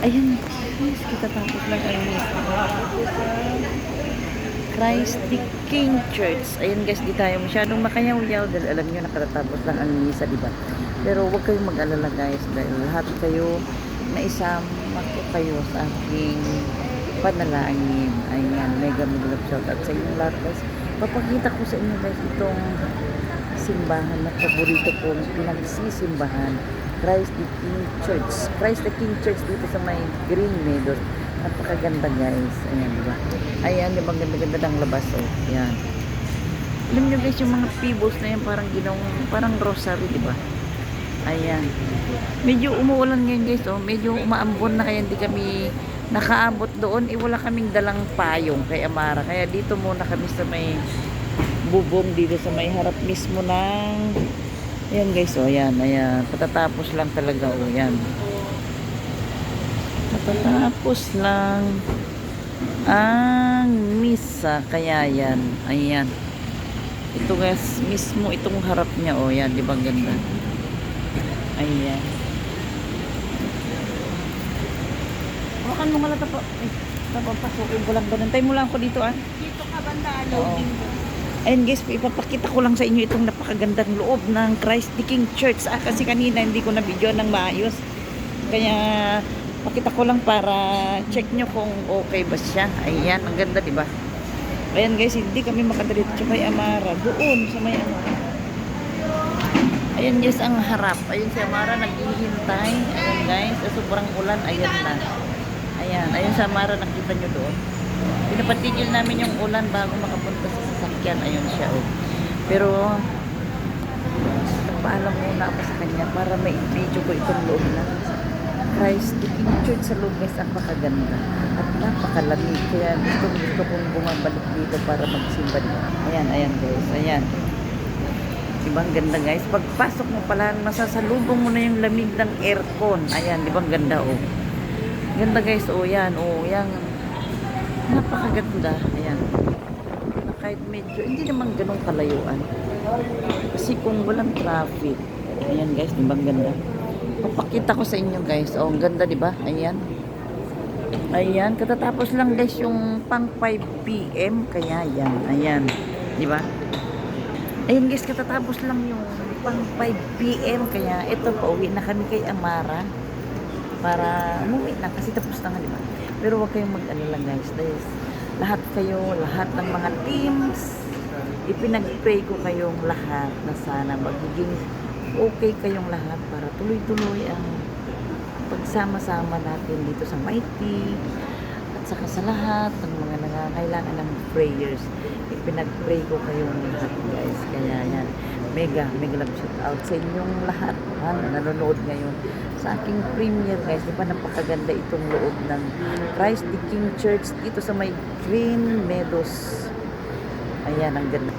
Ayan, guys, kita tapos lang ang misa. Christ the King Church. Ayan guys, di tayo masyadong makayaw-yaw dahil alam nyo nakatatapos lang ang misa, diba? Pero huwag kayong mag-alala guys dahil lahat kayo naisama ko kayo sa aking panalangin. Ayan, mega love shout out sa inyo lahat guys. Papakita ko sa inyo guys itong simbahan na paborito kong pinagsisimbahan. Christ the King Church. Christ the King Church dito sa may Green Meadows. Napakaganda guys. Ayan, diba? Ayan, diba? Ganda-ganda ng labas. Oh. Ayan. Alam nyo guys, yung mga pibos na yan parang parang rosary, diba? Ayan. Medyo umuulan ngayon guys. Oh. Medyo umaambon na kaya hindi kami nakaabot doon. Wala kaming dalang payong kay Amara. Kaya dito muna kami sa may bubong dito sa may harap mismo ng ayan guys, oh, ayan, ayan. Patatapos lang talaga, oh, ayan. Patatapos lang ang misa, kaya yan, ayan. Ito guys, mismo itong harap niya, oh, ayan, di ba ganda? Ayan. Hawakan mo malata po. Ay, papapasukin ko lang ba? Nantay mo lang ako dito, ah. Dito ka banda, loading mo. Ayun guys, ipapakita ko lang sa inyo itong napakagandang loob ng Christ the King Church. Kasi kanina hindi ko na video ng maayos. Kaya pakita ko lang para check nyo kung okay ba siya. Ayan, ang ganda diba? Ayan guys, hindi kami makadiretso kay Amara. Doon sa may Amara. Ayan guys, ang harap. Ayun si Amara naghihintay. Ayan guys, sobrang ulan. Ayan na. Ayan, ayun si Amara, nakita nyo doon. Pinapatigil namin yung ulan bago makapunta sa sasakyan. Ayun siya, oh. Pero nagpaalam muna ako sa kanya para may video ko itong loob na Christ the King Church sa loob guys. Napakaganda at napakalamig. Kaya gusto kong bumabalik dito para magsimba dito. Ayan, ayan guys. Ayan. Diba ang ganda guys? Pagpasok mo pala, masasalubong mo na yung lamig ng aircon. Ayan, diba ang ganda, oh. Ganda guys, oh yan, oh yan. Napakaganda. Ayan. Na kahit medyo, hindi naman ganun kalayuan. Kasi kung walang traffic, ayan guys, diba ang ganda? Papakita ko sa inyo guys. Oh, ang ganda diba? Ayan. Ayan. Katatapos lang guys yung pang 5 PM. Kaya yan. Ayan. Diba? Ayan guys, katatapos lang yung pang 5 PM. Kaya ito, pauwi na kami kay Amara. Para umuwi na kasi tapos na nga, diba? Pero huwag kayong mag-alala guys dahil lahat kayo, lahat ng mga teams, ipinag-pray ko kayong lahat na sana magiging okay kayong lahat para tuloy-tuloy ang pagsama-sama natin dito sa Mighty at saka sa lahat ng mga nangangailangan ng prayers. Ipinag-pray ko kayong lahat guys. Kaya yan, mega love shout out sa inyong lahat na nanonood ngayon sa aking premiere guys. Diba napakaganda itong loob ng Christ the King Church dito sa may Green Meadows. Ayan, ang ganda.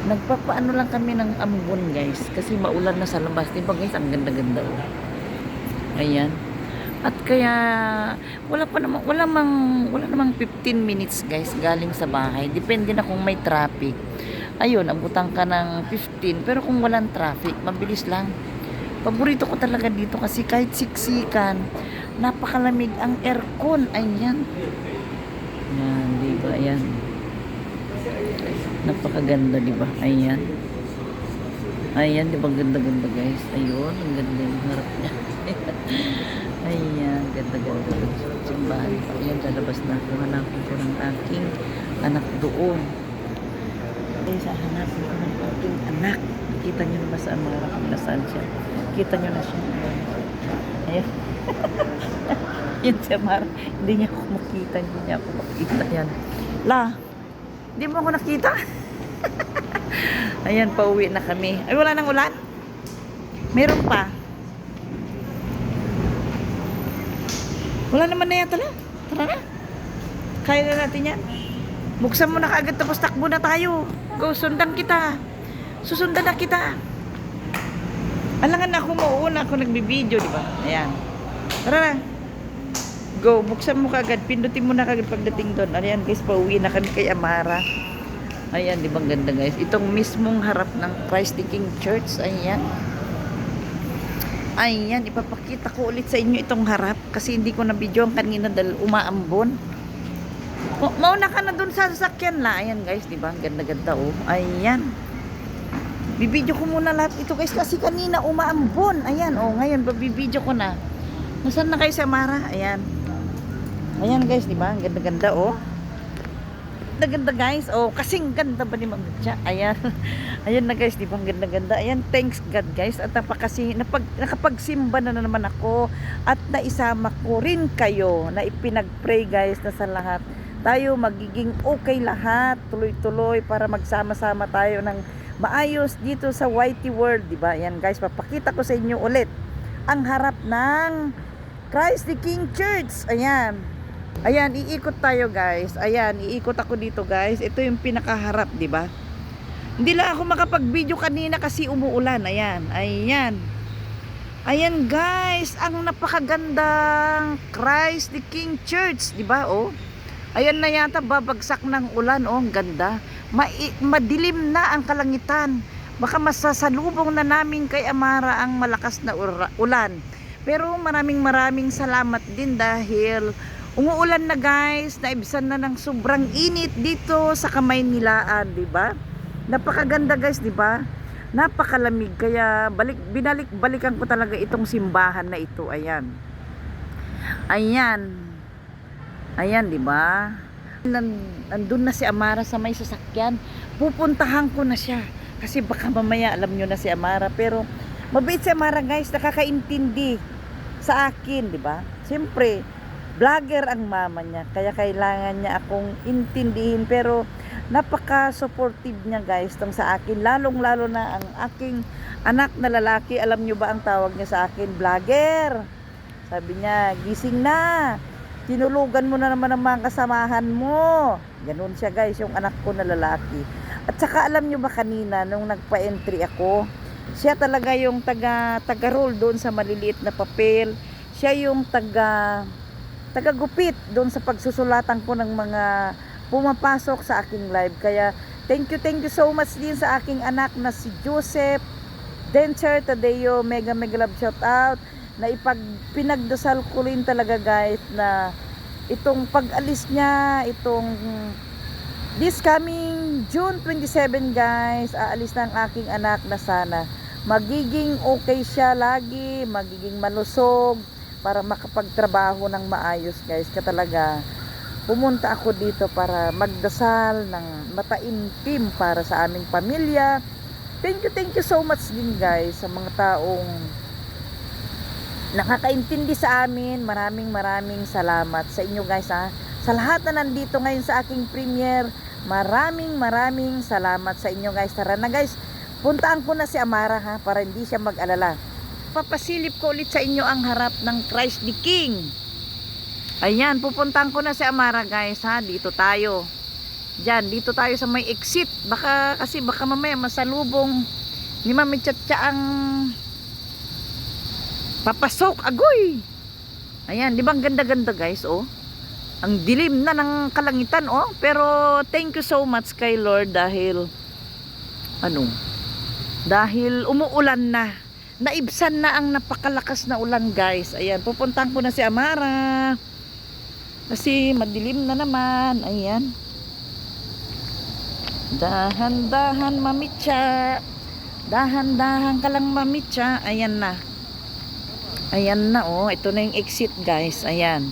Nagpapaano lang kami ng ambon guys kasi maulan na sa labas. Diba guys, ang ganda-ganda, oh. Ayan. At kaya wala namang 15 minutes guys galing sa bahay. Depende na kung may traffic. Ayun, abutan ka ng 15. Pero kung walang traffic, mabilis lang. Paborito ko talaga dito kasi kahit siksikan, napakalamig ang aircon. Ayan. Ayan, diba? Ayan. Napakaganda, diba? Ayan. Ayan, diba? Ganda-ganda guys. Ayun, ang ganda yung harap niya. Ayan, ganda-ganda. Simbahan. Ayan, lalabas na ako. Hanapin ko ng aking anak doon. Sa hanapin ko ng aking anak. Kita nyo na ba sa Amara kung nasaan siya? Kita nyo na siya. Ayan. Yan si Amara. Hindi niya ako makita. Hindi niya ako makita. Yan. La, hindi mo ako nakita? Ayan, pauwi na kami. Ay, wala nang ulan? Meron pa. Wala naman na yata na. Tara na. Kaya na natin yan. Buksan mo na kaagad tapos takbo na tayo. Go, sundan kita. Susundan na kita. Alangan na ako mauuna ako nagbibideo, di ba? Ayan. Tara na. Go, buksan mo kaagad. Pindutin mo na kaagad pagdating doon. Ayan guys, pauwi na kami kay Amara. Ayan, di ba ganda guys? Itong mismong harap ng Christ the King Church. Ayan. Ayan, ipapakita ko ulit sa inyo itong harap kasi hindi ko na video kanina dahil umaambon. Mauna ka na dun sa sasakyan la. Ayan guys, di ba? Ang ganda-ganda oh. Ayan. Bibidyo ko muna lahat ito guys kasi kanina umaambon. Ayan oh, ngayon babibidyo ko na. Nasaan na kayo sa Mara? Ayan. Ayan guys, di ba? Ang ganda-ganda oh. Ganda guys. Oh, kasing ganda ba ni Ma'am Mitcha? Ayan. Ayan na guys, di ba? Ang ganda-ganda. Ayan, thanks God guys. At nakapagsimba na naman ako at naisama ko rin kayo na ipinag-pray guys na sa lahat tayo magiging okay lahat, tuloy-tuloy para magsama-sama tayo ng maayos dito sa YT World, di ba? Ayan guys, papakita ko sa inyo ulit ang harap ng Christ the King Church. Ayan. Ayan, iikot tayo guys. Ayan, iikot ako dito guys. Ito yung pinakaharap, di ba? Hindi lang ako makapag-video kanina kasi umuulan. Ayan, ayan. Ayan guys, ang napakagandang Christ the King Church, di ba? Oh. Ayan na yata babagsak ng ulan. Oh, ang ganda. Madilim na ang kalangitan. Baka masasalubong na namin kay Amara ang malakas na ulan. Pero maraming salamat din dahil umuulan na guys, naibsan na ng sobrang init dito sa Kamaynilaan, di ba? Napakaganda guys, di ba? Napakalamig kaya balikan ko talaga itong simbahan na ito. Ayan. Ayan. Ayan, di ba? Nandun na si Amara sa may sasakyan. Pupuntahan ko na siya kasi baka mamaya alam nyo na si Amara, pero mabait si Amara guys, nakakaintindi sa akin, di ba? Siyempre vlogger ang mama niya, kaya kailangan niya akong intindihin, pero napaka-supportive niya guys tong sa akin, lalong-lalo na ang aking anak na lalaki. Alam nyo ba ang tawag niya sa akin? Vlogger. Sabi niya, gising na, tinulugan mo na naman ang mga kasamahan mo. Ganun siya guys, yung anak ko na lalaki. At saka alam nyo ba kanina nung nagpa-entry ako, siya talaga yung taga-roll doon sa maliliit na papel. Siya yung taga-gupit doon sa pagsusulatan ko ng mga pumapasok sa aking live. Kaya thank you so much din sa aking anak na si Joseph Dencher Tadeo. Mega love shout out na pinagdasal ko rin talaga guys na itong pag-alis niya, itong this coming June 27 guys, aalis na ang aking anak na sana magiging okay siya lagi, magiging malusog para makapagtrabaho ng maayos guys. Kaya talaga pumunta ako dito para magdasal ng mataimtim para sa aming pamilya. Thank you so much din guys sa mga taong nakakaintindi sa amin. Maraming salamat sa inyo guys ha. Sa lahat na nandito ngayon sa aking premiere, maraming salamat sa inyo guys. Tara na guys, puntaan ko na si Amara ha, para hindi siya mag-alala. Papasilip ko ulit sa inyo ang harap ng Christ the King. Ayan, pupuntaan ko na si Amara guys ha. Dito tayo. Diyan, dito tayo sa may exit. Baka mamaya masalubong ni Mami Chacha ang papasok, agoy. Ayan, di ba ang ganda-ganda guys, oh. Ang dilim na ng kalangitan, oh. Pero thank you so much kay Lord dahil dahil umuulan na. Naibsan na ang napakalakas na ulan guys. Ayan, pupuntahan ko na si Amara. Kasi madilim na naman. Ayan. Dahan-dahan Mamitcha. Dahan-dahan ka lang Mamitcha. Ayan na. Ayan na oh, ito na yung exit guys. Ayan.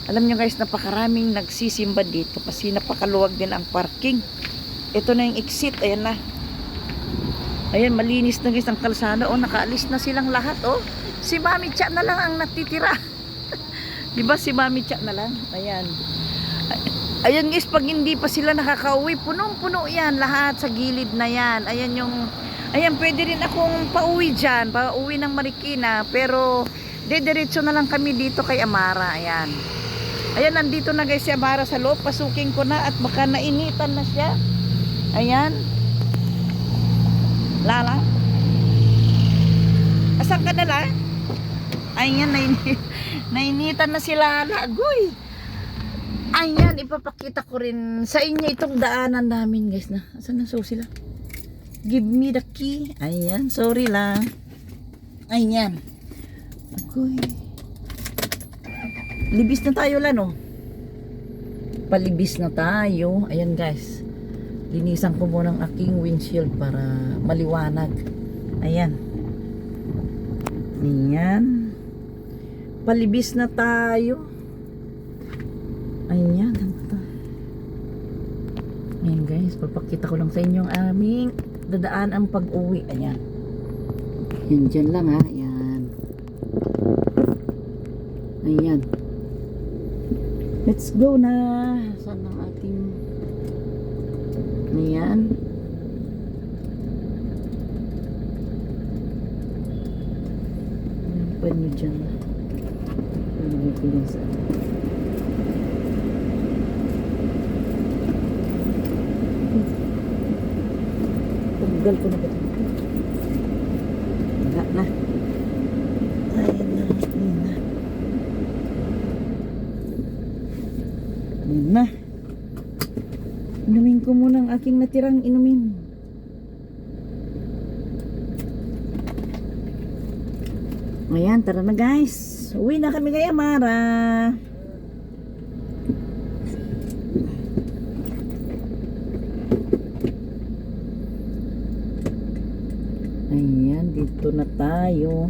Alam nyo guys, napakaraming nagsisimba dito kasi napakaluwag din ang parking. Ito na yung exit, ayan na. Ayan, malinis na guys ang kalsada. Oh, nakaalis na silang lahat oh. Si Mami Cha na lang ang natitira. Di ba si Mami Cha na lang? Ayan. Ayan guys, pag hindi pa sila nakakauwi, punong-puno yan lahat sa gilid na yan. Ayan yung pwede rin akong pauwi dyan, pauwi ng Marikina, pero diretso na lang kami dito kay Amara. Ayan. Ayan, nandito na guys si Amara sa loob. Pasukin ko na at baka nainitan na siya. Ayan. Lala. Asan ka na lang? Ayan, nainitan na sila. Lagoy. Ayan, ipapakita ko rin sa inyo itong daanan namin guys na. Asan na sila? Give me the key. Ayan, sorry lang. Ayan. Agoy. Libis na tayo lan, oh. Palibis na tayo. Ayan guys. Linisan ko muna ang aking windshield para maliwanag. Ayan. Ayan. Palibis na tayo. Ayan. Ayan guys. Papakita ko lang sa inyo ang aming dadaan ang pag-uwi. Ayan. Ayan dyan lang ha. Ayan. Ayan. Let's go na. Saan ang ating... Ayan. Ayan pa nyo dyan. Lagay ko lang sa... Tanggal ko na ba ito? Wala na. Ayan na. Ayan na. Ayan na. Inumin ko muna ang aking natirang inumin. Ayan, tara na guys. Uwi na kami kay Amara. Ayan, dito na tayo.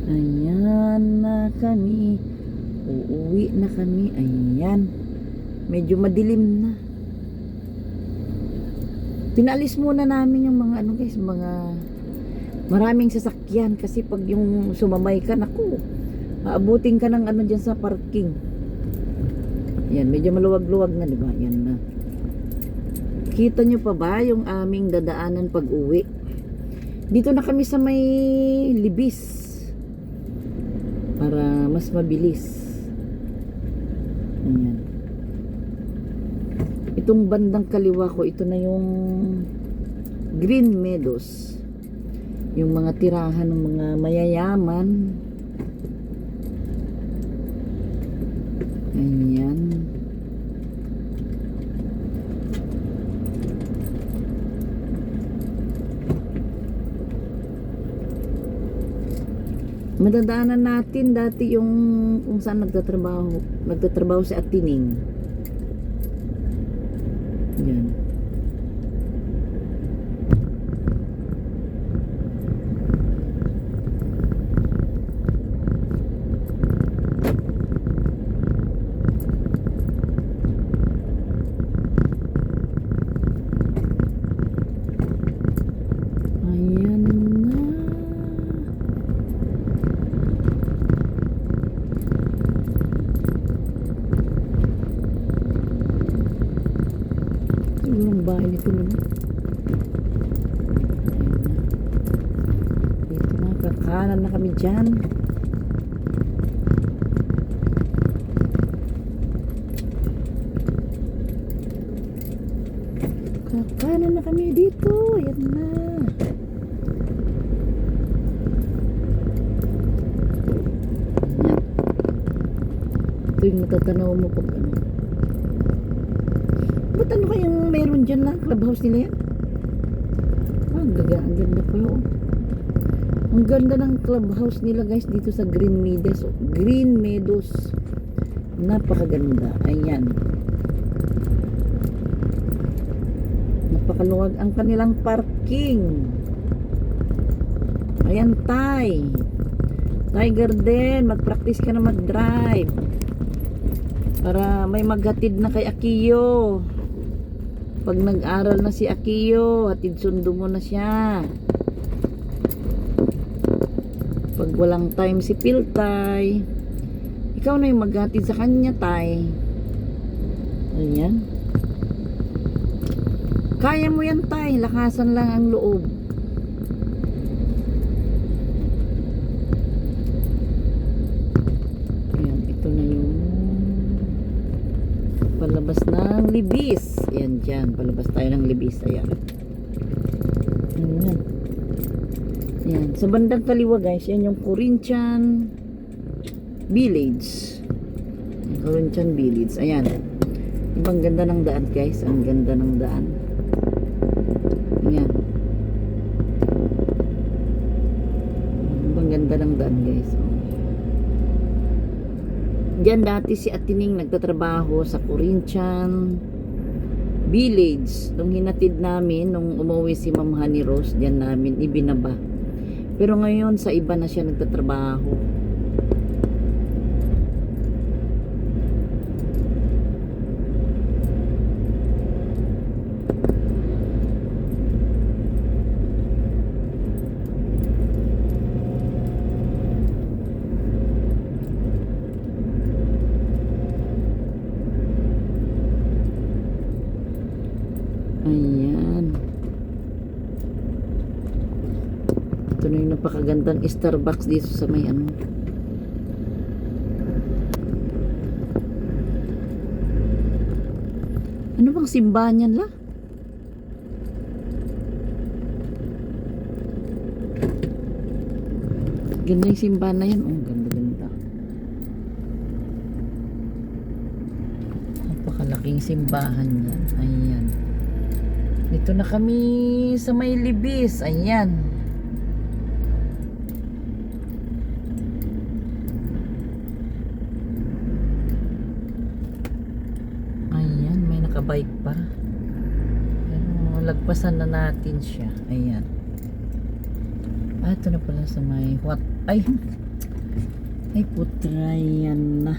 Ayan na kami. Uuwi na kami. Ayan. Medyo madilim na. Pinalis muna namin yung mga ano guys, mga maraming sasakyan kasi pag yung sumamay ka, naku, aabutin ka ng ano dyan sa parking. Ayan, medyo maluwag-luwag na, diba? Ayan na. Kita nyo pa ba yung aming dadaanan pag uwi? Dito na kami sa may Libis para mas mabilis. Ayan. Itong bandang kaliwa ko, ito na yung Green Meadows. Yung mga tirahan ng mga mayayaman. Ayan. Madadaanan natin dati yung kung saan nagtatrabaho si Atining. Yan. Ayan na. Yung bahay nito naman. Dito na, kakanan na kami dyan. Kakanan na kami dito. Ayan na. Ito yung matatanaw mo pag ano. Ba't ano kayang meron dyan na clubhouse nila yan? Ang ganda po yun. Ang ganda ng clubhouse nila guys dito sa Green Meadows. Green Meadows. Napakaganda. Ayan. Napakaluwag ang kanilang parking. Ayan, Tay. Tiger din. Mag-practice ka na mag-drive. Para may maghatid na kay Akiyo. Pag nag-aral na si Akiyo, hatid sundo mo na siya. Pag walang time si Piltay, ikaw na yung maghatid sa kanya, Tay. Ayan. Kaya mo yan, Tay. Lakasan lang ang loob. Ayan, ito na yung palabas ng Libis. Ayan dyan, palabas tayo ng Libis. Ayan. Ayan. Ayan. Sa bandang kaliwa guys, yan yung Corinthian Village. Corinthian Village. Ayan. Ibang ganda ng daan, guys. Ang ganda ng daan. Ayan. Ibang ganda ng daan, guys. Diyan dati si Atining nagtatrabaho sa Corinthian Village. Nung hinatid namin, nung umuwi si Ma'am Honey Rose, diyan namin ibinaba. Pero ngayon, sa iba na siya nagtatrabaho. Ayan. Ito na yung napakagandang Starbucks dito sa may ano. Ano bang simbahan yan la? Ganda yung simbahan na yan. Oh, ganda-ganda. Napakalaking simbahan yan. Ayan. Dito na kami sa may Libis. Ayan. Ayan, may nakabike pa. Pero lagpasan na natin siya. Ayan. Ito na pala sa may what? Ay putra yan na.